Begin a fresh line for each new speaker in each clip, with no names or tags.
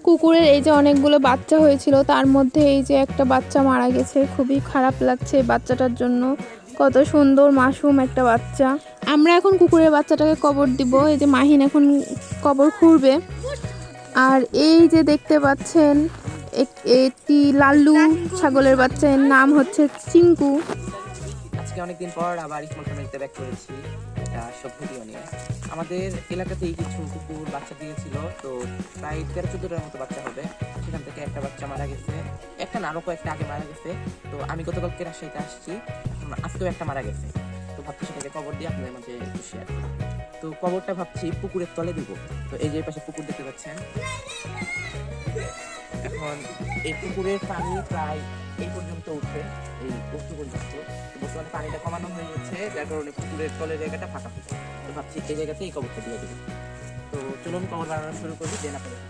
কুকুরের এই যে অনেকগুলো বাচ্চা হয়েছিল, তার মধ্যে এই যে একটা বাচ্চা মারা গেছে। খুবই খারাপ লাগছে এই বাচ্চাটার জন্য। কত সুন্দর মাসুম একটা বাচ্চা। আমরা এখন কুকুরের বাচ্চাটাকে কবর দিব। এই যে মাহিন এখন কবর খুঁড়বে। আর এই যে দেখতে পাচ্ছেন একটি লাল্লু ছাগলের বাচ্চা, এর নাম হচ্ছে চিঙ্কু।
আজকে অনেকদিন পর আবার স্মল ফ্যামিলিতে ব্যাক করেছি একটা সব ভিডিও নিয়ে। আমাদের এলাকাতেই কিছু কুকুর বাচ্চা দিয়েছিল, তো প্রায় 13-14টার মতো বাচ্চা হবে। সেখান থেকে একটা বাচ্চা মারা গেছে, একটা না আরও কয়েকটা আগে মারা গেছে। তো আমি গতকালকে রাজশাহীতে আসছি, এখন আজকেও একটা মারা গেছে। তো ভাবছি সেটাকে কবর দিয়ে আপনাদের মাঝে একটু শেয়ার করি। তো কবরটা ভাবছি পুকুরের তলে দিব। তো এই যে পাশে পুকুর দেখতে পাচ্ছেন। এখন এই পুকুরের পানি প্রায় এই পর্যন্ত উঠে, এই বস্তু পর্যন্ত। বর্তমানে পানিটা কমানো হয়ে গেছে, যার কারণে পুকুরের তলের জায়গাটা ফাঁকা হয়েছে। তো ভাবছি এই জায়গাতে এই কবরটা দিয়ে দেবো। তো চলুন কবর বানানো শুরু করি, দেন আপনাদের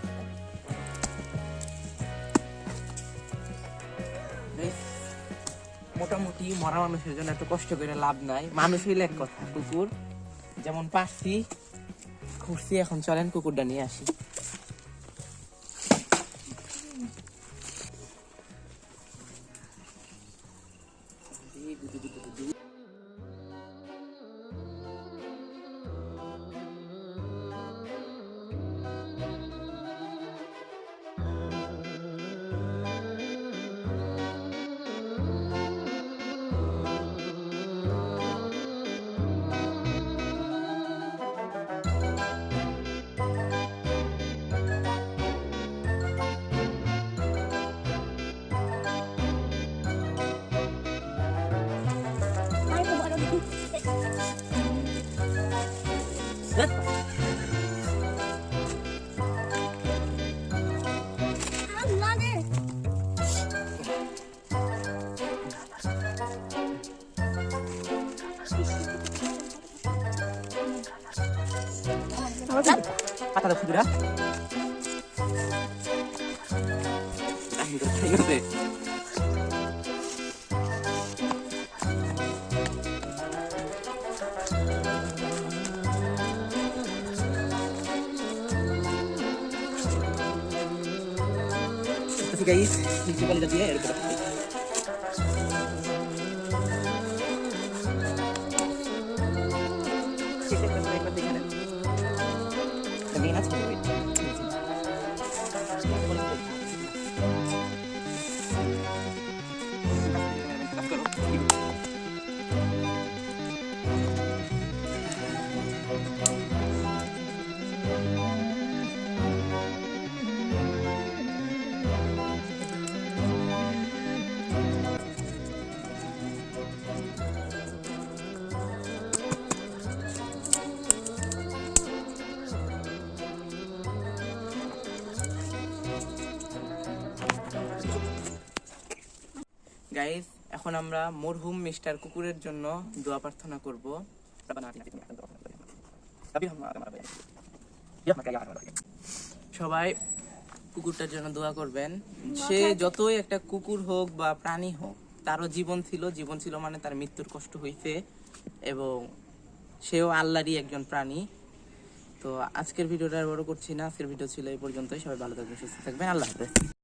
মোটামুটি মরা মানুষের জন্য এত কষ্ট করে লাভ নাই। মানুষ হইলে এক কথা, কুকুর যেমন পারছি খুঁজছি। এখন চলেন কুকুরটা নিয়ে আসি। পাতা দাও খুঁজুরা। ঠিক আছে, গাইস মিউনিসিপালিটি দিয়ে এর উপর গাইস। এখন আমরা মরহুম মিস্টার কুকুরের জন্য দোয়া প্রার্থনা করব। সবাই কুকুরটার জন্য দোয়া করবেন। সে যতই একটা কুকুর হোক বা প্রাণী হোক, তারও জীবন ছিল মানে তার মৃত্যুর কষ্ট হইছে, এবং সেও আল্লাহরই একজন প্রাণী। তো আজকের ভিডিওটা আর বড় করছি না, আজকের ভিডিও ছিল এই পর্যন্তই। সবাই ভালো থাকবেন, সুস্থ থাকবেন, আল্লাহ হাফেজ।